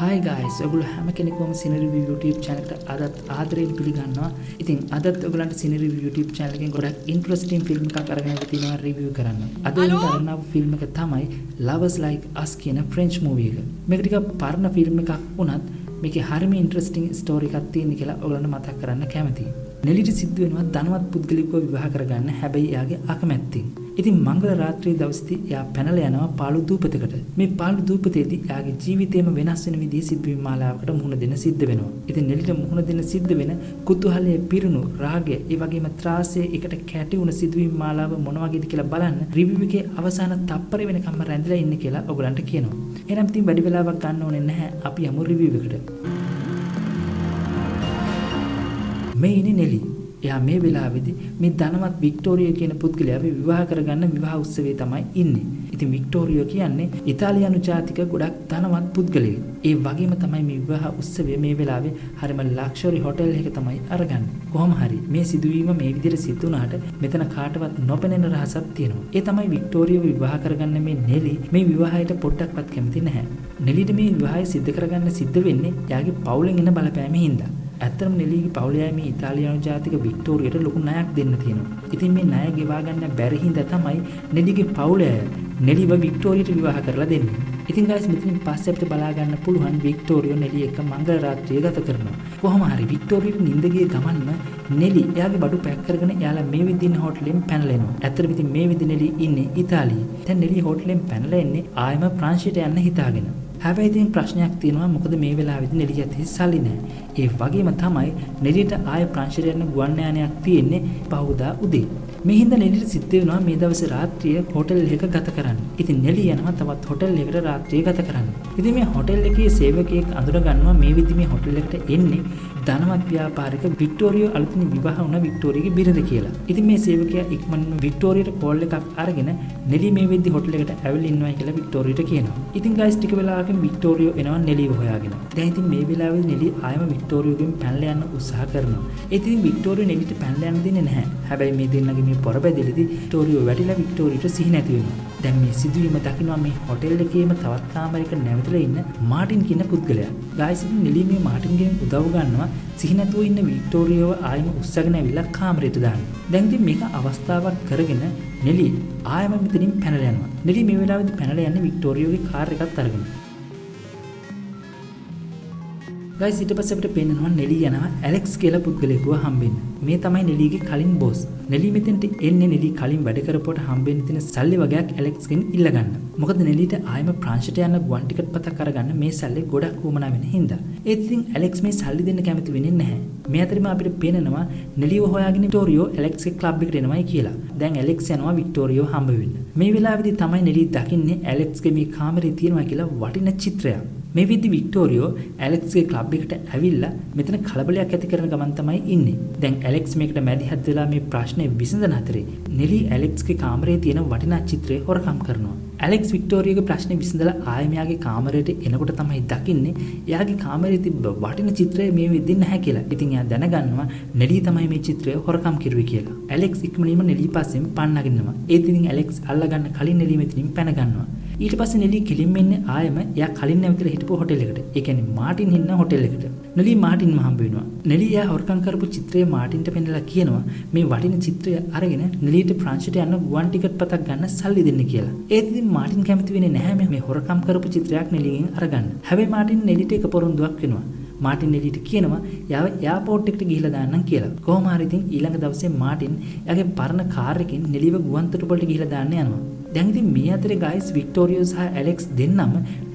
Hi guys, ඔයගොල්ලෝ හැම කෙනෙකුම Cine Review YouTube channel එකට අදත් ආදරයෙන් පිළිගන්නවා. ඉතින් අදත් ඔයගොල්ලන්ට Cine Review YouTube channel එකෙන් ගොඩක් interesting film එකක් අරගෙන තියෙනවා review කරන්න. අද උන්ට අරගෙන ආපු film එක තමයි Lovers Like Us කියන French movie එක. මේක ටිකක් පරණ film එකක් වුණත් මේකේ හරිම interesting story එකක් තියෙන කියලා ඔයගොල්ලන්ට මතක් කරන්න කැමතියි. නෙලිට සිද්ධ වෙනවා ධනවත් පුද්ගලිකව විවාහ කරගන්න හැබැයි එයාගේ අකමැත්තෙන්. ඉතින් මංගල රාත්‍රියේ දවසේදී එයා පැනලා යනවා පාළු දූපතකට. මේ පාළු දූපතේදී එයාගේ ජීවිතේම වෙනස් වෙන විදිහේ සිද්ධවීම් මාලාවකට මුහුණ දෙන්න සිද්ධ වෙනවා. ඉතින් නෙලිට මුහුණ දෙන්න සිද්ධ වෙන කුතුහලයේ පිරුණු රාගය, ඒ වගේම ත්‍රාසයේ එකට කැටි වුණ සිද්ධවීම් මාලාව මොන වගේද කියලා බලන්න රිවිව් එකේ අවසාන තප්පරේ වෙනකම්ම රැඳිලා ඉන්න කියලා ඔයගලන්ට කියනවා. එහෙනම් ඉතින් වැඩි වෙලාවක් ගන්න ඕනේ නැහැ. අපි යමු රිවිව් එකට. මේ ඉන්නේ නෙලි. එයා මේ වෙලාවේදී මේ ධනවත් වික්ටෝරියා කියන පුද්ගලයාව විවාහ කරගන්න විවාහ උත්සවයේ තමයි ඉන්නේ. ඉතින් වික්ටෝරියා කියන්නේ ඉතාලියානු ජාතික ගොඩක් ධනවත් පුද්ගලයෙක්. ඒ වගේම තමයි මේ විවාහ උත්සවය මේ වෙලාවේ හරිම ලක්ෂරි හොටෙල් එකක තමයි අරගන්නේ. කොහොම හරි මේ සිදුවීම මේ විදිහට සිදු වුණාට මෙතන කාටවත් නොපෙනෙන රහසක් තියෙනවා. ඒ තමයි වික්ටෝරියාව විවාහ කරගන්න මේ නෙලි මේ විවාහයට පොඩ්ඩක්වත් කැමති නැහැ. නෙලිට මේ විවාහය සිදු කරගන්න සිද්ධ වෙන්නේ එයාගේ පවුලෙන් එන බලපෑමෙන් හින්දා. ඇත්තටම නෙලිගේ පවුලේ මේ ඉතාලියානු ජාතික වික්ටෝරියට ලොකු ණයක් දෙන්න තියෙනවා. ඉතින් මේ ණය ගෙවා ගන්න බැරි හින්දා තමයි නෙලිගේ පවුලේ නෙලිව වික්ටෝරියට විවාහ කරලා දෙන්නේ. ඉතින් guys මෙතනින් පස්සේ අපිට බලා ගන්න පුළුවන් වික්ටෝරියා නෙලි එක මංගල රාත්‍රිය ගත කරනවා. කොහොම හරි වික්ටෝරියට නිින්ද ගිය ගමන්ම නෙලි එයාගේ බඩු පැක් කරගෙන එයාලා මේ විදිහින් හෝටලෙන් පැනලා එනවා. ඇත්තටම ඉතින් මේ විදිහ නෙලි ඉන්නේ ඉතාලියේ. දැන් නෙලි හෝටලෙන් පැනලා එන්නේ ආයෙම ප්‍රංශයට යන්න හිතාගෙන. හැබැයි ඉතින් ප්‍රශ්නයක් තියෙනවා. මොකද මේ වෙලාවේදී නෙලිය ඇති සල්ලි නැහැ. ඒ වගේම තමයි නෙලියට ආයෙ ප්‍රංශයට යන්න ගුවන් යානයක් තියෙන්නේ පහුදා උදේ. මේ හින්දා නෙලියට සිද්ධ වෙනවා මේ දවසේ රාත්‍රිය හෝටල් එක ගත කරන්න. ඉතින් නෙලිය යනවා තවත් හෝටල් එකකට රාත්‍රිය ගත කරන්න. ඉතින් මේ හෝටල් එකේ සේවකයෙක් අඳුර ගන්නවා මේ විදිහේ මේ හෝටල් එකට එන්නේ ධනවත් ව්‍යාපාරික වික්ටෝරියා අලුතින් විවාහ වුණ වික්ටෝරියාගේ බිරිඳ කියලා. ඉතින් මේ සේවකයා ඉක්මනින්ම වික්ටෝරියාට කෝල් එකක් අරගෙන නෙලි මේ විදිහේ හෝටල් එකට ඇවිල්ලා ඉන්නවා කියලා වික්ටෝරියාට කියනවා. ඉතින් ගයිස් ටික වෙලාවකින් වික්ටෝරියා එනවා නෙලිව හොයාගෙන. දැන් ඉතින් මේ වෙලාවේ නෙලි ආයම වික්ටෝරියාගෙන් පැනලා යන්න උත්සාහ කරනවා. ඉතින් වික්ටෝරියා නෙලිට පැනලා යන්න දෙන්නේ නැහැ. හැබැයි මේ දෙන්නගේ මේ පොරබැදිලිදී වික්ටෝරියා වැටිලා වික්ටෝරියාට සිහි නැති වෙනවා. දැන් මේ සිදුවීම දකිනවා මේ හෝටල් එකේම තවත් කාමරයක නැවතිලා ඉන්න මාටින් කියන පුද්ගලයා. ගයිස් ඉතින් නෙලි මේ මාටින්ගෙන් උදව් ගන්නවා සිහි නැතුව ඉන්න වික්ටෝරියාව ආයෙම උස්සගෙන ඇවිල්ලා කාමරයට දානවා. දැන් ඉතින් මේක අවස්ථාවක් කරගෙන නෙලි ආයෙම මෙතනින් පැනලා යනවා. නෙලි මේ වෙලාවේදී පැනලා යන්නේ වික්ටෝරියාගේ කාර් එකත් අරගෙන. ගයිස් ඊට පස්සේ අපිට පේනවා නෙලි යනවා ඇලෙක්ස් කියලා පුද්ගලයෙකුව හම්බෙන්න. මේ තමයි නෙලිගේ කලින් බොස්. නෙලි මෙතෙන්ට එන්නේ නෙලි කලින් වැඩ කරපුවට හම්බෙන්න තියෙන සල්ලි වගේක් ඇලෙක්ස්ගෙන් ඉල්ල ගන්න. මොකද නෙලිට ආයෙම ප්‍රංශයට යන ගුවන් ටිකට් පතක් අරගන්න මේ සල්ලි ගොඩක් වුමනා වෙන හින්දා. ඒත් ඉතින් ඇලෙක්ස් මේ සල්ලි දෙන්න කැමති වෙන්නේ නැහැ. මේ අතරෙම අපිට පේනවා නෙලිව හොයාගෙන වික්ටෝරියෝ ඇලෙක්ස්ගේ ක්ලබ් එකට එනවායි කියලා. දැන් ඇලෙක්ස් යනවා වික්ටෝරියෝ හම්බ වෙන්න. මේ වෙලාවේදී තමයි නෙලි දකින්නේ ඇලෙක්ස්ගේ මේ කාමරේ තියෙනවා කියලා වටින චිත්‍රයක්. මේ විදි වික්ටෝරියෝ ඇලෙක්ස්ගේ ක්ලබ් එකට ඇවිල්ලා මෙතන කලබලයක් ඇති කරන ගමන් තමයි ඉන්නේ. දැන් ඇලෙක්ස් මේකට මැදිහත් වෙලා මේ ප්‍රශ්නේ විසඳන අතරේ නෙලි ඇලෙක්ස්ගේ කාමරේ තියෙන වටිනා චිත්‍රය හොරකම් කරනවා. ඇලෙක්ස් වික්ටෝරියාගේ ප්‍රශ්නේ විසඳලා ආයෙම යාගේ කාමරයට එනකොට තමයි දකින්නේ එයාගේ කාමරේ තිබ්බ වටින චිත්‍රය මේ වෙද්දී නැහැ කියලා. ඉතින් එයා දැනගන්නවා නෙලි තමයි මේ චිත්‍රය හොරකම් කිරුවේ කියලා. ඇලෙක්ස් ඉක්මනින්ම නෙලි පස්සෙන් පන්නගිනවා. ඒත් ඉතින් ඇලෙක්ස් අල්ලගන්න කලින් නෙලි මෙතනින් පැන ගන්නවා. ඊට පස්සේ නෙලි කිලින්ම එන්නේ ආයෙම එයා කලින් නැවතිලා හිටපු හෝටල් එකට. ඒ කියන්නේ මාටින් ඉන්න හෝටල් එකට. නෙලි මාටින්ම හම්බ වෙනවා. නෙලි එයා හොරකම් කරපු චිත්‍රය මාටින්ට පෙන්නලා කියනවා මේ වටින චිත්‍රය අරගෙන නෙලිට ප්‍රංශයට යන්න ගුවන් ටිකට් පතක් ගන්න සල්ලි දෙන්න කියලා. ඒත් ඉතින් මාටින් කැමති වෙන්නේ නැහැ මේ හොරකම් කරපු චිත්‍රයක් නෙලිගෙන් අරගන්න. හැබැයි මාටින් නෙලිට එක පොරොන්දුවක් වෙනවා. මාටින් නෙලිට කියනවා යාව එයාපෝට් එකට ගිහිල්ලා දාන්නම් කියලා. කොහොම හරි ඉතින් ඊළඟ දවසේ මාටින් එයාගේ පරණ කාර් එකකින් නෙලිව ගුවන් තොටුපළට ගිහිල්ලා දාන්න යනවා. දැන් ඉතින් මේ අතරේ ගයිස් වික්ටෝරියෝ සහ ඇලෙක්ස් දෙන්නම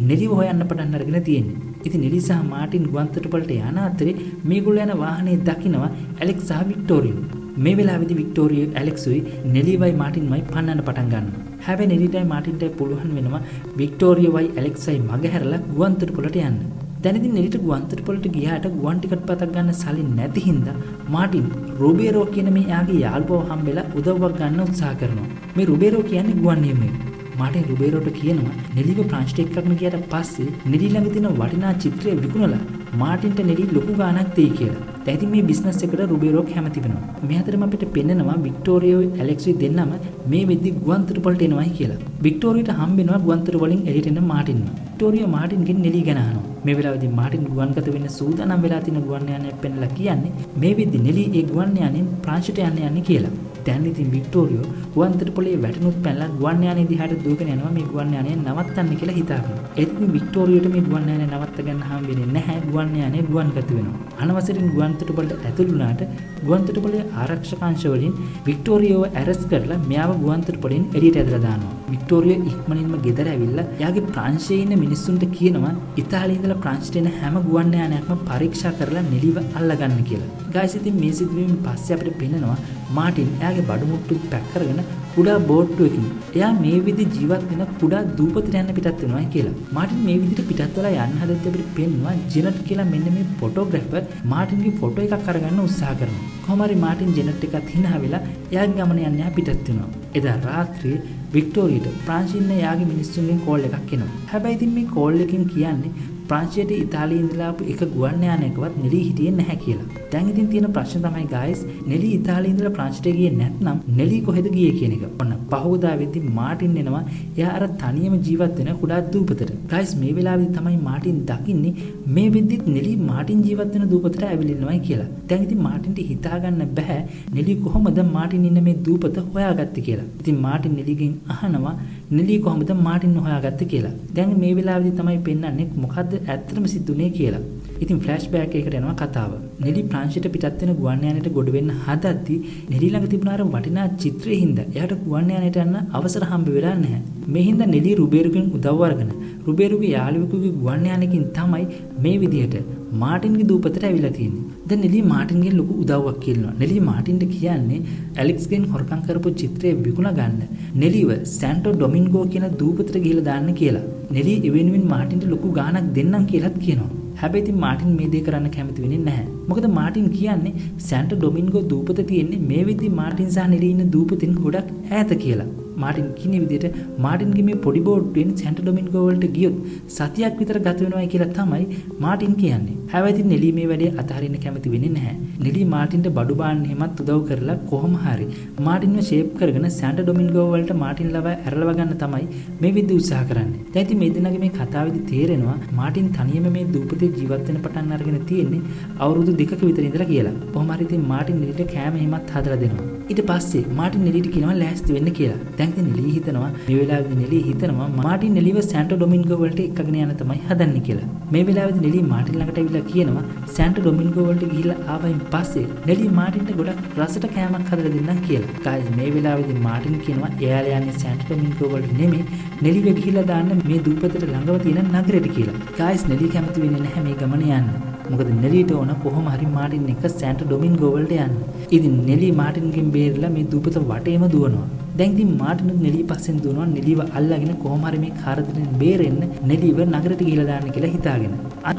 නෙලිව හොයන්න පටන් අරගෙන තියෙන්නේ. ඉතින් නෙලි සහ මාටින් ගුවන් තොටුපළට යන අතරේ මේගොල්ලෝ යන වාහනේ දකිනවා ඇලෙක්ස් සහ වික්ටෝරියෝ. මේ වෙලාවේදී වික්ටෝරියෝ ඇලෙක්ස්ුයි නෙලිවයි මාටින්මයි පන්නන්න පටන් ගන්නවා. හැබැයි නෙලිටයි මාටින්ටයි පුළුවන් වෙනවා වික්ටෝරියෝවයි ඇලෙක්ස්යි මගහැරලා ගුවන් තොටුපළට යන්න. දැන් ඉතින් නෙලිට ගුවන් තොටුපළට ගියාට ගුවන් ටිකට් පතක් ගන්න සල්ලි නැති හින්දා මාටින් රුබේරෝ කියන මේ යාගේ යාළුවව හම්බෙලා උදව්වක් ගන්න උත්සාහ කරනවා. මේ රුබේරෝ කියන්නේ ගුවන් නියමයෙක්. මාටින් රුබේරෝට කියනවා නෙලිව ප්‍රංශයට එක්කගෙන ගියාට පස්සේ නෙලි ළඟ තියෙන වටිනා චිත්‍රය විකුණලා මාටින්ට නෙලි ලොකු ගාණක් දෙයි කියලා. දැන් ඉතින් මේ බිස්නස් එකට රුබේරෝ කැමති වෙනවා. මේ අතරම අපිට පෙන්නනවා වික්ටෝරියෝ ඇලෙක්ස්යි දෙන්නම මේ වෙද්දි ගුවන්තොටුපළට එනවායි කියලා. වික්ටෝරියට හම්බෙනවා ගුවන්තොටුපළ වලින් එළියට එන මාටින්ව. වික්ටෝරියා මාටින්ගෙන් නෙලි ගැන අහනවා. මේ වෙලාවේදී මාටින් ගුවන්ගත වෙන්න සූදානම් වෙලා තියෙන ගුවන් යානයක් පෙන්නලා කියන්නේ මේ වෙද්දි නෙලි ඒ ගුවන් යානෙන් ප්‍රංශයට යන්නේ කියලා. දැන් ඉතින් වික්ටෝරියෝ ගුවන්තොටුපළේ වැටුණුත් පැනලා ගුවන් යානෙ දිහාට දුවගෙන යනවා මේ ගුවන් යානය නවත්තන්න කියලා හිතාගෙන. ඒත් වික්ටෝරියෝට මේ ගුවන් යානය නවත්ත ගන්න හම්බෙන්නේ නැහැ. ගුවන් යානය ගුවන්ගත වෙනවා. අනවසරින් ගුවන්තොටුපළට ඇතුළු වුණාට ගුවන්තොටුපළේ ආරක්ෂක අංශ වලින් වික්ටෝරියෝව ඇරස්ට් කරලා මෙයාව ගුවන්තොටුපළෙන් එළියට ඇදලා දානවා. වික්ටෝරියා ඉක්මනින්ම ගෙදර ඇවිල්ලා එයාගේ ප්‍රංශයේ ඉන්න මිනිස්සුන්ට කියනවා ඉතාලියේ ඉඳලා ප්‍රංශයට එන හැම ගුවන් යානයක්ම පරීක්ෂා කරලා නෙලිව අල්ලගන්න කියලා. ගයිස් ඉතින් මේ සිදුවීම පස්සේ අපිට පේනවා මාටින් එයාගේ බඩු මුට්ටු පැක් කරගෙන කුඩා බෝට්ටුවකින් එයා මේ විදි ජීවත් වෙන කුඩා දූපතට යන්න පිටත් වෙනවා කියලා. මාටින් මේ විදිහට පිටත් වෙලා යන්න හදද්දී අපිට පේනවා ජෙනට් කියලා මෙන්න මේ ෆොටෝග්‍රැෆර් මාටින්ගේ ෆොටෝ එකක් අරගන්න උත්සාහ කරනවා. කොහොම හරි මාටින් ජෙනට් එකත් හිනා වෙලා එයාගේ ගමන යන්න එයා පිටත් වෙනවා. එදා රාත්‍රියේ වික්ටෝරියට ප්‍රංශින්න එයාගේ මිනිස්සුන්ගෙන් කෝල් එකක් එනවා. හැබැයි ඉතින් මේ කෝල් එකෙන් කියන්නේ ප්‍රංශයට ඉතාලියේ ඉඳලා ආපු එක ගුවන් යානයකවත් නෙලි හිටියේ නැහැ කියලා. දැන් ඉතින් තියෙන ප්‍රශ්න තමයි ගයිස් නෙලි ඉතාලියේ ඉඳලා ප්‍රංශයට ගියේ නැත්නම් නෙලි කොහෙද ගියේ කියන එක. ඔන්න පහවදා වෙද්දි මාටින් එනවා එයා අර තනියම ජීවත් වෙන කුඩා දූපතට. ගයිස් මේ වෙලාවේදී තමයි මාටින් දකින්නේ මේ වෙද්දිත් නෙලි මාටින් ජීවත් වෙන දූපතට ඇවිල්ලිනවයි කියලා. දැන් ඉතින් මාටින්ට හිතා ගන්න බෑ නෙලි කොහොමද මාටින් ඉන්න මේ දූපත හොයාගත්තේ කියලා. ඉතින් මාටින් නෙලිගෙන් අහනවා නෙලි කොහොමද මාටින් හොයාගත්තේ කියලා. දැන් මේ වෙලාවේදී තමයි පෙන්වන්නේ මොකද්ද ඇත්තටම සිද්ධුනේ කියලා. ඉතින් ෆ්ලෑෂ්බෑක් එකකට යනවා කතාව. නෙලි ප්‍රංශයට පිටත් වෙන ගුවන් යානයට ගොඩ වෙන්න හදද්දී නෙලි ළඟ තිබුණ අර වටිනා චිත්‍රයේ හින්දා එයාට ගුවන් යානයට යන්න අවසර හම්බ වෙලා නැහැ. මේ හින්දා නෙලි රුබේරුගෙන් උදව් අරගෙන රුබේරුගේ යාළුවෙකුගේ ගුවන් යානකින් තමයි මේ විදිහට මාටින්ගේ දූපතට ඇවිල්ලා තියෙන්නේ. දැන් නෙලි මාටින්ගෙන් ලොකු උදව්වක් කියනවා. නෙලි මාටින්ට කියන්නේ ඇලෙක්ස්ගෙන් හොරකම් කරපු චිත්‍රය විකුණ ගන්න. නෙලිව සැන්ටෝ ඩොමින්ගෝ කියන දූපතට ගිහිල්ලා දාන්න කියලා. නෙලි ඉවෙනුවෙන් මාටින්ට ලොකු ගාණක් දෙන්නම් කියලාත් කියනවා. හැබැයි ඉතින් මාටින් මේ දේ කරන්න කැමති වෙන්නේ නැහැ. මොකද මාටින් කියන්නේ සැන්ටෝ ඩොමින්ගෝ දූපත තියෙන්නේ මේ වෙද්දි මාටින් සහ නෙලි ඉන්න දූපතෙන් ගොඩක් ඈත කියලා. මාටින් කියන විදිහට මාටින්ගේ මේ පොඩි බෝට්ටුවෙන් සැන්ටෝ ඩොමින්ගෝ වලට ගියොත් සතියක් විතර ගත වෙනවා කියලා තමයි මාටින් කියන්නේ. හැබැයි ඉතින් නෙලි මේ වැඩේ අතහරින්න කැමති වෙන්නේ නැහැ. නෙලි මාටින්ට බඩු බාන්න හැමත් උදව් කරලා කොහොම හරි මාටින්ව ෂේප් කරගෙන සැන්ටෝ ඩොමින්ගෝ වලට මාටින් ලව ඇරලව ගන්න තමයි මේ විදිහ උත්සාහ කරන්නේ. දැන් ඉතින් මේ දෙනාගේ මේ කතාවේදී තේරෙනවා මාටින් තනියම මේ දූපතේ ජීවත් වෙන පටන් අරගෙන තියෙන්නේ අවුරුදු 2ක විතර ඉඳලා කියලා. කොහොම හරි ඉතින් මාටින් නෙලිට කෑම හැමත් හදලා දෙනවා. ඊට පස්සේ මාටින් නෙලිට කියනවා ලෑස්ති වෙන්න කියලා. දැන් ඉතින් නෙලි හිතනවා මේ වෙලාවේදී නෙලි හිතනවා මාටින් නෙලිව සැන්ටෝ ඩොමින්ගෝ වලට එක්කගෙන යන තමයි හදන්නේ කියලා. මේ වෙලාවේදී නෙලි මාටින් ළඟට ඇවිල්ලා කියනවා සැන්ටෝ ඩොමින්ගෝ වලට ගිහිල්ලා ආවයින් පස්සේ නෙලි මාටින්ට ගොඩක් රසට කෑමක් හදලා දෙන්නම් කියලා. ගයිස් මේ වෙලාවේදී මාටින් කියනවා එයාලා යන්නේ සැන්ටෝ ඩොමින්ගෝ වලට නෙමෙයි නෙලිව ගිහිල්ලා දාන්න මේ දූපතට ළඟව තියෙන නගරෙට කියලා. ගයිස් නෙලි කැමති වෙන්නේ නැහැ මේ ගමන යන්න. මොකද නෙලිට ඕන කොහොම හරි මාටින් එක සැන්ටෝ ඩොමින්ගෝ වලට යන්න. ඉතින් නෙලි මාටින්ගෙන් බේරලා මේ දූපත වටේම දුවනවා. දැන් ඉතින් මාටින් නෙලි පස්සෙන් දුවනවා නෙලිව අල්ලගෙන කොහොම හරි මේ කාර්යයෙන් බේරෙන්න නෙලිව නගරයට ගිහිලා දාන්න කියලා හිතාගෙන.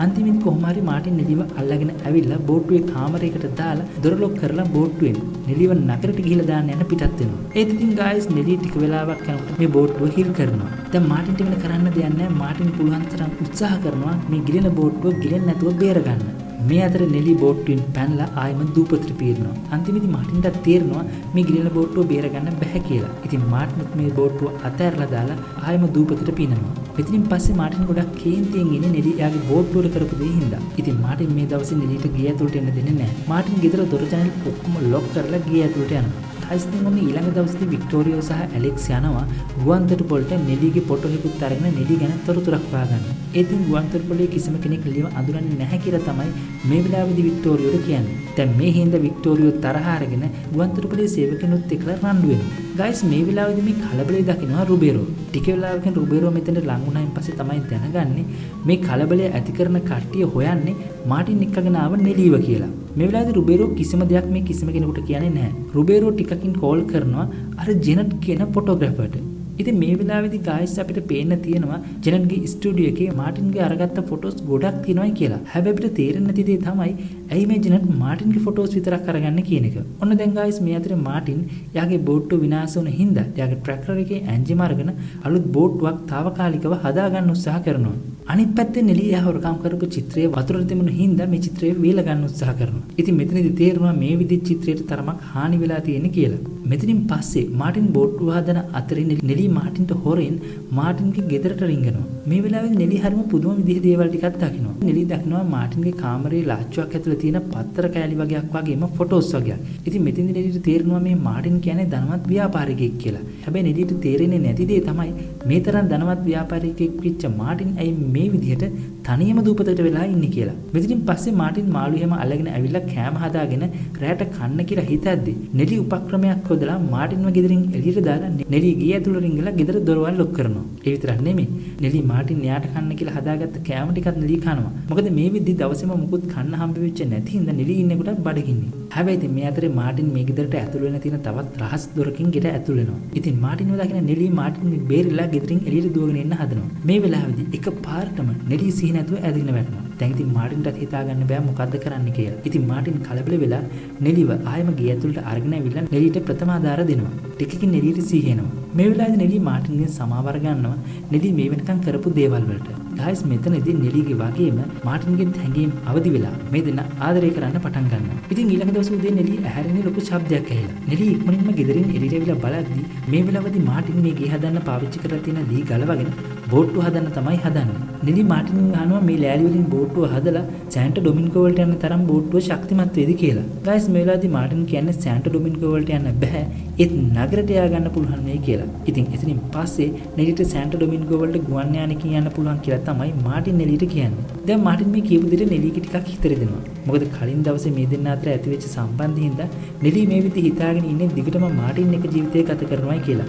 අන්තිමේදී කොහොම හරි මාටින් නෙලිව අල්ලගෙන ඇවිල්ලා බෝට්ටුවේ කාමරයකට දාලා දොර ලොක් කරලා බෝට්ටුවෙන් නෙලිව නගරයට ගිහිලා දාන්න යන පිටත් වෙනවා. ඒත් ඉතින් ගායිස් නෙලි ටික වෙලාවක් යනකොට මේ බෝට්ටුව හිල් කරනවා. දැන් මාටින්ට වෙන කරන්න දෙයක් නැහැ. මාටින් පුළුවන් තරම් උත්සාහ කරනවා මේ ගිලෙන බෝට්ටුව ගිලෙන්නේ නැතුව බේරගන්න. මේ අතර නෙලි බෝට්ටුවෙන් පැනලා ආයෙම දූපතට පීරනවා. අන්තිමේදී මාටින්ට තේරෙනවා මේ ගිලෙන බෝට්ටුව බේරගන්න බැහැ කියලා. ඉතින් මාටින් මේ බෝට්ටුව අතහැරලා දාලා ආයෙම දූපතට පීනනවා. මෙතනින් පස්සේ මාටින් ගොඩක් කේන්තියෙන් ඉන්නේ නෙලි එයාගේ බෝට්ටුවට කරපු දේ හින්දා. ඉතින් මාටින් මේ දවසේ නෙලිට ගේ ඇතුළට එන්න දෙන්නේ නැහැ. මාටින් ගෙදර දොර ජනෙල් ඔක්කොම ලොක් කරලා ගේ ඇතුළට යනවා. ටයිස්න් ඔන්න ඊළඟ දවසේදී වික්ටෝරියෝ සහ ඇලෙක්ස් යනවා ගුවන්තොටුපළට නෙලිගේ ෆොටෝ එකකුත් අරගෙන නෙලි ගැන තොරතුරක් හොයාගන්න. ඒතින් ගුවන්තොටුපළේ කිසිම කෙනෙක් නෙලිව අඳුරන්නේ නැහැ කියලා තමයි මේ වෙලාවේදී වික්ටෝරියෝට කියන්නේ. දැන් මේ හින්දා වික්ටෝරියෝ තරහ අරගෙන ගුවන්තොටුපළේ සේවකෙනුත් එක්කලා රණ්ඩු වෙනවා. ගයිස් මේ වෙලාවේදී මේ කලබලේ දකිනවා රුබේරෝ. ටික වෙලාවකින් රුබේරෝ මෙතනට ලං වුණායින් පස්සේ තමයි දැනගන්නේ මේ කලබලය ඇති කරන කට්ටිය හොයන්නේ මාටින් එක්කගෙන ආව නෙලිව කියලා. මේ වෙලාවේදී රුබේරෝ කිසිම දෙයක් මේ කිසිම කෙනෙකුට කියන්නේ නැහැ. රුබේරෝ ටිකකින් කෝල් කරනවා අර ජෙනට් කියන ෆොටෝග්‍රැෆර්ට. ඉතින් මේ වෙලාවේදී ගායිස් අපිට පේන්න තියෙනවා ජෙනට්ගේ ස්ටුඩියෝ එකේ මාටින්ගේ අරගත්ත ෆොටෝස් ගොඩක් තියෙනවායි කියලා. හැබැයි අපිට තේරෙන්නේ නැති දේ තමයි ඇයි මේ ජෙනට් මාටින්ගේ ෆොටෝස් විතරක් අරගන්නේ කියන එක. ඔන්න දැන් ගායිස් මේ අතරේ මාටින් යාගේ බෝට්ටුව විනාශ වුණ හින්දා යාගේ ට්‍රැක්ටර් එකේ එන්ජිම අරගෙන අලුත් බෝට්ටුවක් తాවකාලිකව හදාගන්න උත්සාහ කරනවා. අනිත් පැත්තේ නෙලි එයා හොරකම් කරපු චිත්‍රයේ වතුරට තිබුණු හින්දා මේ චිත්‍රය වේල ගන්න උත්සාහ කරනවා. ඉතින් මෙතනදී තේරෙනවා මේ විදිහේ චිත්‍රයට තරමක් හානි වෙලා තියෙන්නේ කියලා. මෙතනින් පස්සේ මාටින් බෝට්ටුව හදන අතරේ නෙලි මාටින්ට හොරෙන් මාටින්ගේ ගෙදරට රිංගනවා. මේ වෙලාවේ නෙලි හරිම පුදුම විදිහේ දේවල් ටිකක් දකිනවා. නෙලි දකිනවා මාටින්ගේ කාමරයේ ලාච්චුවක් ඇතුළේ තියෙන පත්තර කෑලි වගේක් වගේම ෆොටෝස් වගේක්. ඉතින් මෙතෙන්දී නෙලිට තේරෙනවා මේ මාටින් කියන්නේ ධනවත් ව්‍යාපාරිකයෙක් කියලා. හැබැයි නෙලිට තේරෙන්නේ නැති දේ තමයි මේ තරම් ධනවත් ව්‍යාපාරිකයෙක් වෙච්ච මාටින් ඇයි මේ විදිහට තනියම දූපතට වෙලා ඉන්නේ කියලා. මෙතනින් පස්සේ මාටින් මාළු හැම අල්ලගෙන ඇවිල්ලා කෑම හදාගෙන රැට කන්න කියලා හිතද්දි නෙලි උපක්‍රමයක් හොදලා මාටින්ව ගෙදරින් එළියට දාලා නෙලි ගිය ඇතුළ රිංගලා ගෙදර දොරවල් ලොක් කරනවා. ඒ විතරක් නෙමෙයි. නෙලි මාටින් න්යාට කන්න කියලා හදාගත්ත කෑම ටිකත් නෙලි කනවා. මොකද මේ විදිහ දවසේම මුකුත් කන්න හම්බ වෙච්ච නැති හින්දා නෙලි ඉන්නේ කොට බඩගින්නේ. හැබැයි ඉතින් මේ අතරේ මාටින් මේ ගෙදරට ඇතුළු වෙන තියෙන තවත් රහස් දොරකින් ගෙට ඇතුළු වෙනවා. ඉතින් මාටින්ව දකින නෙලි මාටින්ගේ බේරිලා ගෙදරින් එළියට දුවගෙන එන්න හදනවා. මේ වෙලාවේදී එක පාරටම නෙලි සිහි නැතුව ඇදින්න වැටෙනවා. දැන් ඉතින් මාටින්ටත් හිතා ගන්න බෑ මොකද්ද කරන්න කියලා. ඉතින් මාටින් කලබල වෙලා නෙලිව ආයෙම ගේ ඇතුළට අරගෙන ඇවිල්ලා නෙලිට ප්‍රථම ආධාර දෙනවා. ටිකකින් නෙලිට සිහි එනවා. මේ වෙලාවේදී නෙලි මාටින්ගෙන් සමාවර ගන්නවා. නෙලි මේ වෙනකන් කරපු දේවල් වලට. ගයිස් මෙතනදී නෙලිගේ වගේම මාටින්ගෙන් හැංගීම් අවදි වෙලා මේ දෙන්න ආදරය කරන්න පටන් ගන්නවා. ඉතින් ඊළඟ දවසේ උදේ නෙලි ඇහැරෙන්නේ ලොකු ශබ්දයක් ඇහිලා. නෙලි ඉක්මනින්ම ගෙදරින් එළියට ඇවිල්ලා බලද්දී මේ වෙලාවේදී මාටින් මේ ගේ හදන්න පාවිච්චි කරලා තියෙන දී ගලවගෙන බෝට්ටුව හදන්න තමයි හදන්නේ. නෙලි මාටින් අහනවා මේ ලෑලි වලින් බෝට්ටුව හදලා සෑන්ටෝ ඩොමිනිකෝ වලට යන තරම් බෝට්ටුව ශක්තිමත් වේද කියලා. ගයිස් මේ වෙලාවේදී මාටින් කියන්නේ සෑන්ටෝ ඩොමිනිකෝ වලට යන්න බෑ. ඒත් නගරයට යා ගන්න පුළුවන් මේ කියලා. ඉතින් එතනින් පස්සේ නෙලිට සෑන්ටෝ ඩොමිනිකෝ වලට ගුවන් යානකින් යන්න පුළුවන් කියලා තමයි මාටින් නෙලිට කියන්නේ. දැන් මාටින් මේ කියපු දෙයට නෙලිට ටිකක් හිතර දෙනවා. මොකද කලින් දවසේ මේ දෙන්න අතර ඇතිවෙච්ච සම්බන්ධය හින්දා නෙලි මේ විදිහ හිතාගෙන ඉන්නේ දිගටම මාටින් එක ජීවිතය ගත කරනවායි කියලා.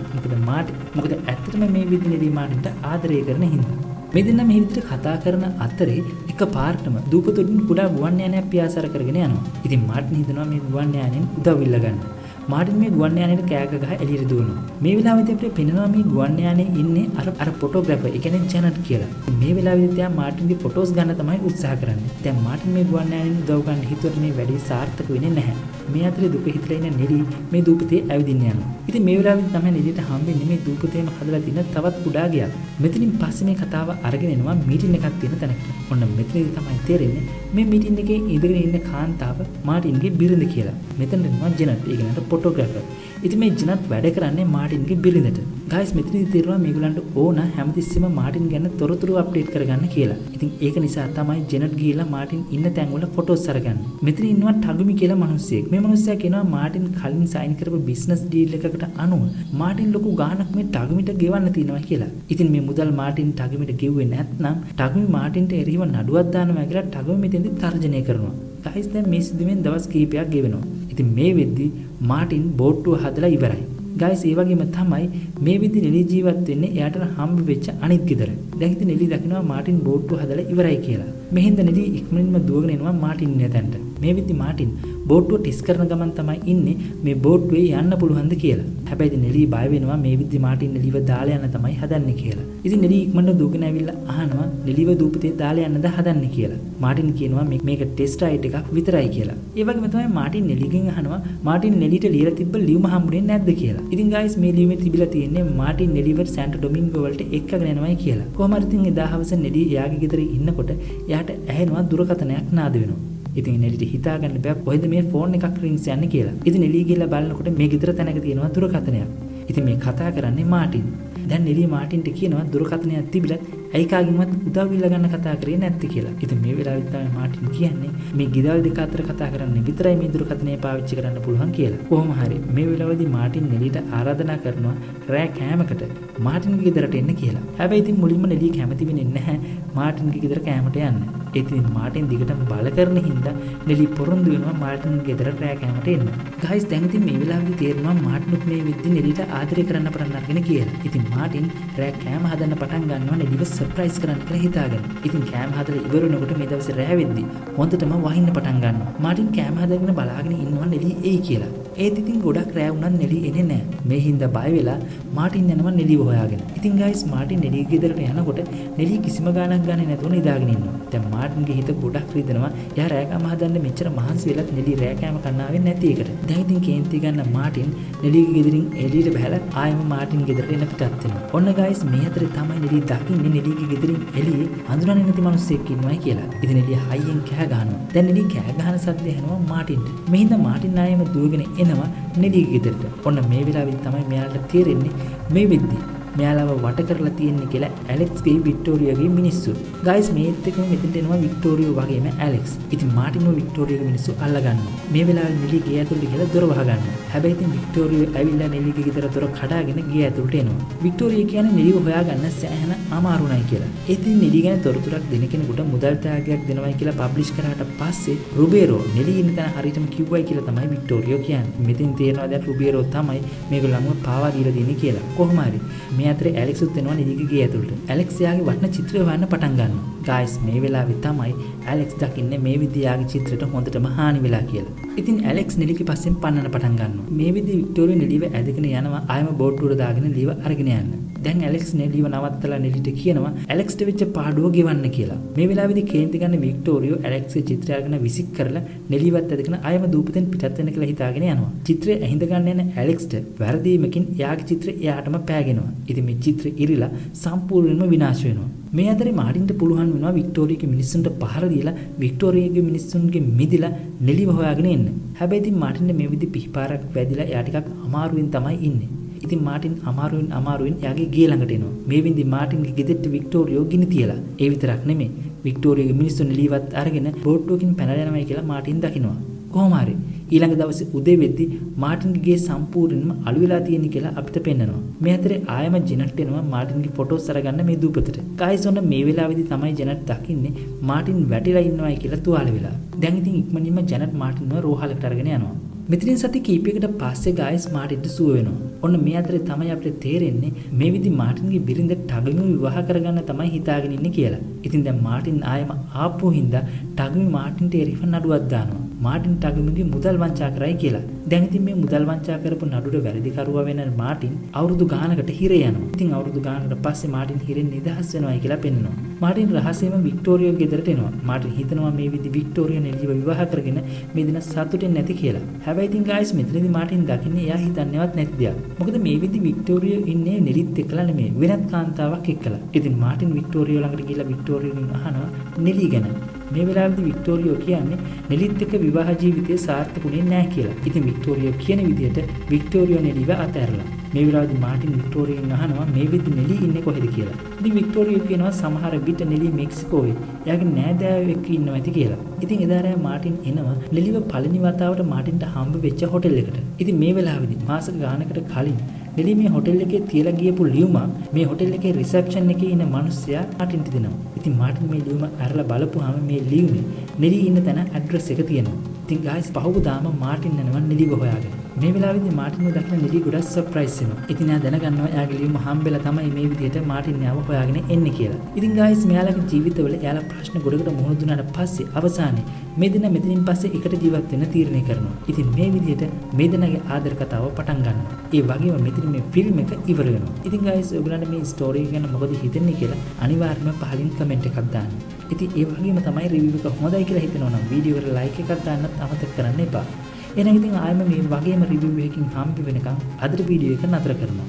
මොකද ඇත්තටම මේ විදිහ නෙලි මාටින්ට ආදරය කරන හින්දා. මේ දෙන්න මේ විදිහට කතා කරන අතරේ එක පාරටම දූපතොටින් කුඩා ගුවන් යානයක් පියාසර කරගෙන යනවා. ඉතින් මාටින් හිතනවා මේ ගුවන් යානයෙන් උදව් ඉල්ල ගන්න. මාටින් මේ ගුවන් යානයට කෑග ගහ එළියට දුවනවා. මේ වෙලාවෙදී අපිට පෙනෙනවා මේ ගුවන් යානයේ ඉන්නේ අර ෆොටෝග්‍රැෆර්, ඒ කියන්නේ ජැනට් කියලා. මේ වෙලාවෙදී දැන් මාටින්ගේ ෆොටෝස් ගන්න තමයි උත්සාහ කරන්නේ. දැන් මාටින් මේ ගුවන් යානයෙන් උදව් ගන්න හිතුවට මේ වැඩේ සාර්ථක වෙන්නේ නැහැ. මේ අතරේ දුක හිතලා ඉන්න නෙලි මේ දූපතේ ඇවිදින්න යනවා. ඉතින් මේ වෙලාවෙදී තමයි නෙලිට හම්බෙන්නේ මේ දූපතේම හදලා තියෙන තවත් කුඩා ගයක්. මෙතනින් පස්සේ මේ කතාව අරගෙන එනවා මීටින් එකක් තියෙන තැනකට. ඔන්න මෙතනදී තමයි තේරෙන්නේ මේ මීටින් එකේ ඉඳගෙන ඉන්න කාන්තාව මාටින්ගේ බිරිඳ කියලා. මෙතන එනවා ජෙනට්, ඒ කියන්නේ ෆොටෝග්‍රැෆර්. ඉතින් මේ ජෙනට් වැඩ කරන්නේ මාටින්ගේ බිරිඳට. ගයිස් මෙතනදී තේරෙනවා මේගොල්ලන්ට ඕන හැමතිස්සෙම මාටින් ගැන තොරතුරු අප්ඩේට් කරගන්න කියලා. ඉතින් ඒක නිසා තමයි ජෙනට් ගිහිල්ලා මාටින් ඉන්න තැන් වල ෆොටෝස් අරගන්නේ. මෙතන ඉන්නවා ටගුමි කියලා මිනිස්සෙක්. මේ මිනිස්සයා කියනවා මාටින් කලින් සයින් කරපු බිස්නස් ඩීල් එකකට අනුව මාටින් ලොකු ගාණක් මේ ටගුමිට ගෙවන්න තියෙනවා කියලා. ඉතින් මේ මුදල් මාටින් ටගුමිට ගෙව්වේ නැත්නම් ටගුමි මාටින්ට එරෙහිව නඩුවක් දානවා කියලා ටගුමි මෙතෙන්දි තර්ජනය කරනවා. ගයිස් දැන් මේ සිදුවෙන් දවස් කිහිපයක් ගෙවෙනවා. ඉතින් මේ වෙද්දි මාටින් බෝට්ටුව හදලා ඉවරයි. ගයිස් ඒ වගේම තමයි මේ විදි නෙලි ජීවත් වෙන්නේ එයාට හම්බ වෙච්ච අනිත් ගෙදර. දැන් ඉතින් නෙලි දකිනවා මාටින් බෝට්ටුව හදලා ඉවරයි කියලා. මෙහෙන්ද නෙලි ඉක්මනින්ම දුවගෙන එනවා මාටින් නැතන්ට. මේ විදි මාටින් බෝට්ටුව ටිස් කරන ගමන් තමයි ඉන්නේ මේ බෝට්ටුවේ යන්න පුළුවන්ද කියලා. හැබැයි ඉතින් නෙලි බය වෙනවා මේ විදි මාටින් නෙලිව දාලා යන්න තමයි හදන්නේ කියලා. ඉතින් නෙලි ඉක්මනට දුවගෙන ඇවිල්ලා අහනවා නෙලිව දූපතේ දාලා යන්නද හදන්නේ කියලා. මාටින් කියනවා මේක ටෙස්ට් රයිඩ් එකක් විතරයි කියලා. ඒ වගේම තමයි මාටින් නෙලිගෙන් අහනවා මාටින් නෙලිට ලියලා තිබ්බ ලියුම හම්බුනේ නැද්ද කියලා. ඉතින් ගයිස් මේ ලියුමේ තිබිලා තියෙන්නේ මාටින් නෙලිව සෑන්ටෝ ඩොමින්ගෝ වලට එක්කගෙන යනවායි කියලා. කොහොම හරි ඉතින් එදා හවස නෙලි එයාගේ ගෙදර ඉන්නකොට එයාට ඇහෙනවා දුරකථනයක් නාද වෙනවා. ඉතින් නෙලිට හිතා ගන්න බෑ කොහෙද මේ ෆෝන් එකක් රින්ග්ස් යන්නේ කියලා. ඉතින් නෙලි ගිහලා බලනකොට මේ ගෙදර තැනක තියෙනවා දුරකථනයක්. ඉතින් මේ කතා කරන්නේ මාටින්. දැන් නෙලි මාටින්ට කියනවා දුරකථනයක් තිබිලත් ඇයි කාගෙන්වත් උදව් ඉල්ල ගන්න කතා කරේ නැත්තේ කියලා. ඉතින් මේ වෙලාවෙත් තමයි මාටින් කියන්නේ මේ ගෙදල් දෙක අතර කතා කරන්න විතරයි මේ දුරකථනය පාවිච්චි කරන්න පුළුවන් කියලා. කොහොම හරි මේ වෙලාවේදී මාටින් නෙලිට ආරාධනා කරනවා රෑ කෑමකට මාටින්ගේ ගෙදරට එන්න කියලා. හැබැයි ඉතින් මුලින්ම නෙලි කැමති වෙන්නේ නැහැ මාටින්ගේ ගෙදර කෑමට යන්න. ඉතින් මාටින් දිගටම බල කරන හින්දා නෙලි පොරොන්දු වෙනවා මාටින්ගේ ගෙදරට රෑ කෑමට එන්න. ගයිස් දැන් ඉතින් මේ වෙලාවේදී තේරෙනවා මාටිනුත් මේ විදිහ නෙලිට ආදරය කරන්න පටන් අරගෙන කියලා. ඉතින් මාටින් රෑ කෑම හදන්න පටන් ගන්නවා නෙලිව සර්ප්‍රයිස් කරන්න කියලා හිතාගෙන. ඉතින් කෑම හදලා ඉවර වෙනකොට මේ දවසේ රෑ වෙද්දි හොඳටම වහින්න පටන් ගන්නවා. මාටින් කෑම හදගෙන බලාගෙන ඉන්නවා නෙලි එයි කියලා. ඒත් ඉතින් ගොඩක් රෑ වුණත් නෙලි එන්නේ නැහැ. මේ හින්දා බය වෙලා මාටින් යනවා නෙලිව හොයාගෙන. ඉතින් ගයිස් මාටින් නෙලිගේ ගෙදරට යනකොට නෙලි කිසිම ගාණක් ගන්නේ නැතුව නිදාගෙන ඉන්නවා. දැන් මාටින්ගේ හිත ගොඩක් රිදෙනවා. එයා රෑකම හදන්න මෙච්චර මහන්සි වෙලත් නෙලි රෑකෑම කන්න ආවෙ නැති එකට. දැන් ඉතින් කේන්ති ගන්න මාටින් නෙලිගේ ගෙදරින් එළියට බහලා ආයෙම මාටින් ගෙදරට එන පිටත් වෙනවා. ඔන්න ගයිස් මේ අතරේ තමයි නෙලි දකින්නේ නෙලිගේ ගෙදරින් එළියේ අඳුරන්නේ නැති මිනිස්සෙක් ඉන්නවයි කියලා. ඉතින් නෙලි හයියෙන් කෑ ගහනවා. දැන් නෙලි කෑ ගහන සද්ද ඇහෙනවා මාටින්ට. මේ හින්දා මාටින් ආයෙම දුවගෙන එනවා නෙලිගේ ගෙදරට. ඔන්න මේ වෙලාවෙත් තමයි මෙයාලට තේරෙන්නේ මේ වෙද්දි මෙයාලව වට කරලා තියෙන්නේ කියලා ඇලෙක්ස්ගේ වික්ටෝරියාගේ මිනිස්සු. ගයිස් මේත් එක්කම මෙතෙන්ට එනවා වික්ටෝරියෝ වගේම ඇලෙක්ස්. ඉතින් මාටින්ව වික්ටෝරියාගේ මිනිස්සු අල්ලගන්නවා. මේ වෙලාවේ නෙලි ගේ ඇතුළට ගිහලා දොර වහගන්නවා. හැබැයි ඉතින් වික්ටෝරියෝ ඇවිල්ලා නෙලිගේ ගෙදර දොර කඩාගෙන ගේ ඇතුළට එනවා. වික්ටෝරියා කියන්නේ නෙලිව හොයාගන්න සෑහෙන අමාරුණයි කියලා. ඉතින් නෙලි ගැන තොරතුරක් දෙන කෙනෙකුට මුදල් ත්‍යාගයක් දෙනවයි කියලා පබ්ලිෂ් කරාට පස්සේ රුබේරෝ නෙලි ඉන්න තැන හරියටම කිව්වයි කියලා තමයි වික්ටෝරියෝ කියන්නේ. මෙතෙන් තේරෙනවා දැන් රුබේරෝ තමයි මේගොල්ලන්ව පාවා දීලා දෙන්නේ කියලා. කොහොම හරි මේ අතරේ ඇලෙක්ස් උත් එනවා නෙලිගේ ගේ ඇතුළට. ඇලෙක්ස් යාගේ වටන චිත්‍රය හොයන්න පටන් ගන්නවා. ගයිස් මේ වෙලාවේ තමයි ඇලෙක්ස් දකින්නේ මේ විදියාගේ චිත්‍රයට හොඳටම හානි වෙලා කියලා. ඉතින් ඇලෙක්ස් නෙලිගේ පස්සෙන් පන්නන්න පටන් ගන්නවා. මේ විදිහේ වික්ටෝරියා නෙලිව ඇදගෙන යනවා ආයම බෝට්ටුවට දාගෙන නෙලිව අරගෙන යන්න. දැන් ඇලෙක්ස් නෙලිව නවත්තලා නෙලිට කියනවා ඇලෙක්ස්ට වෙච්ච පාඩුව ගෙවන්න කියලා. මේ වෙලාවේදී කේන්ති ගන්න වික්ටෝරියෝ ඇලෙක්ස්ගේ චිත්‍රය අරගෙන විසික් කරලා නෙලිවත් ඇදගෙන ආයම දූපතෙන් පිටත් වෙන්න කියලා හිතාගෙන යනවා. චිත්‍රය ඇහිඳ ගන්න යන ඇලෙක්ස්ට වැරදීමකින් එයාගේ චිත්‍රය එයාටම පෑගෙනවා. ඉතින් මේ චිත්‍රය ඉරිලා සම්පූර්ණයෙන්ම විනාශ වෙනවා. මේ අතරේ මාටින්ට පුළුවන් වෙනවා වික්ටෝරියාගේ මිනිස්සුන්ට පහර දීලා වික්ටෝරියාගේ මිනිස්සුන්ගේ මිදිලා නෙලිව හොයාගෙන එන්න. හැබැයි ඉතින් මාටින්ට මේ විදි පිහිපාරක් වැදිලා එයා ටිකක් අමාරුවෙන් තමයි ඉන්නේ. ඉතින් මාටින් අමාරුවෙන් එයාගේ ගේ ළඟට එනවා. මේ විදි මාටින්ගේ ගෙදරට වික්ටෝරියෝ ගිනි තියලා. ඒ විතරක් නෙමෙයි වික්ටෝරියාගේ මිනිස්සුන් නෙලිවත් අරගෙන බෝට්ටුවකින් පැනලා යනවායි කියලා මාටින් දකිනවා. කොහොම හරි ඊළඟ දවසේ උදේ වෙද්දි මාටින්ගේ ගේ සම්පූර්ණයෙන්ම අළු වෙලා තියෙන කියලා අපිට පෙන්නනවා. මේ අතරේ ආයම ජෙනට් එනවා මාටින්ගේ ෆොටෝස් අරගන්න මේ දූපතට. ගයිස් ඔන්න මේ වෙලාවේදී තමයි ජෙනට් දකින්නේ මාටින් වැටිලා ඉන්නවායි කියලා තුවාල වෙලා. දැන් ඉතින් ඉක්මනින්ම ජෙනට් මාටින්ව රෝහලකට අරගෙන යනවා. මෙතනින් සති කීපයකට පස්සේ ගයිස් මාටින්ට සුව වෙනවා. ඔන්න මේ අතරේ තමයි අපිට තේරෙන්නේ මේ විදි මාටින්ගේ බිරිඳ ටගමි විවාහ කරගන්න තමයි හිතාගෙන ඉන්නේ කියලා. ඉතින් දැන් මාටින් ආයම ආපු හින්දා ටගමි මාටින්ට එරිව නඩුවක් දානවා. මාටින් ටගමිගේ මුදල් වංචා කරයි කියලා. දැන් ඉතින් මේ මුදල් වංචා කරපු නඩුවට වැරදිකරුවා වෙන මාටින් අවුරුදු ගානකට හිරේ යනවා. ඉතින් අවුරුදු ගානකට පස්සේ මාටින් හිරෙන් නිදහස් වෙනවායි කියලා පෙන්නනවා. මාටින් රහසෙම වික්ටෝරියෝ ගෙදරට එනවා. මාටින් හිතනවා මේ විදි වික්ටෝරියා නෙලිව විවාහ කරගෙන මේ දින සතුටින් නැති කියලා. හැබැයි ඉතින් ගයිස් මෙතනදී මාටින් දකින්නේ එයා හිතන්නේවත් නැති දෙයක්. මොකද මේ විදි වික්ටෝරියෝ ඉන්නේ නෙලිත් එක්කලා නෙමෙයි වෙනත් කාන්තාවක් එක්කලා. ඉතින් මාටින් වික්ටෝරියෝ ළඟට ගිහලා වික්ටෝරියෝගෙන් අහනවා නෙලි ගැන. මේ වෙලාවේදී වික්ටෝරියෝ කියන්නේ නෙලිත් එක්ක විවාහ ජීවිතය සාර්ථකුනේ නැහැ කියලා. ඉතින් වික්ටෝරියෝ කියන විදිහට වික්ටෝරියෝ නෙලිව අතහැරලා. මේ වෙලාවේදී මාටින් වික්ටෝරියෝගෙන් අහනවා මේ විදි නෙලි ඉන්නේ කොහෙද කියලා. ඉතින් වික්ටෝරියෝ කියනවා සමහර විට නෙලි මෙක්සිකෝවේ එයාගේ නෑදෑයෝ එක්ක ඉන්නවා ඇති කියලා. ඉතින් එදා රෑ මාටින් එනවා නෙලිව පළවෙනි වතාවට මාටින්ට හම්බ වෙච්ච හොටෙල් එකට. ඉතින් මේ වෙලාවේදී මාස ගානකට කලින් නෙලි මේ හොටෙල් එකේ තියලා ගියපු ලියුමක් මේ හොටෙල් එකේ රිසෙප්ෂන් එකේ ඉන්න මිනිස්සයා මාටින්ට දෙනවා. ඉතින් මාටින් මේ ලියුම අරලා බලපුවාම මේ ලියුමේ නෙලි ඉන්න තැන ඇඩ්‍රස් එක තියෙනවා. ඉතින් ගයිස් පහුවදාම මාටින් යනවා නෙලිව හොයාගෙන. මේ වෙලාවේදී මාටින්ව දැක්කම නෙලි ගොඩක් සර්ප්‍රයිස් වෙනවා. ඉතින් එයා දැනගන්නවා එයාගේ ලියුම හම්බෙලා තමයි මේ විදිහට මාටින් යාව හොයාගෙන එන්නේ කියලා. ඉතින් ගයිස් මෙයාලගේ ජීවිතවල එයාලා ප්‍රශ්න ගොඩකට මුහුණ දුන්නාට පස්සේ අවසානයේ මේ දින මෙතනින් පස්සේ එකට ජීවත් වෙන්න තීරණය කරනවා. ඉතින් මේ විදිහට මේ දෙනාගේ ආදර කතාව පටන් ගන්නවා. ඒ වගේම මෙතන මේ ෆිල්ම් එක ඉවර වෙනවා. ඉතින් ගයිස් ඔයගලන්ට මේ ස්ටෝරි එක ගැන මොකද හිතෙන්නේ කියලා අනිවාර්යයෙන්ම පහලින් කමෙන්ට් එකක් දාන්න. ඉතින් ඒ වගේම තමයි රිවිව් එක හොඳයි කියලා හිතෙනවා නම් වීඩියෝ එකට ලයික් එකක් දාන්නත් අමතක කරන්න එපා. එහෙනම් ඉතින් ආයෙම මේ වගේම රිවිව් එකකින් හම්බ වෙනකන් අදට වීඩියෝ එක නතර කරනවා.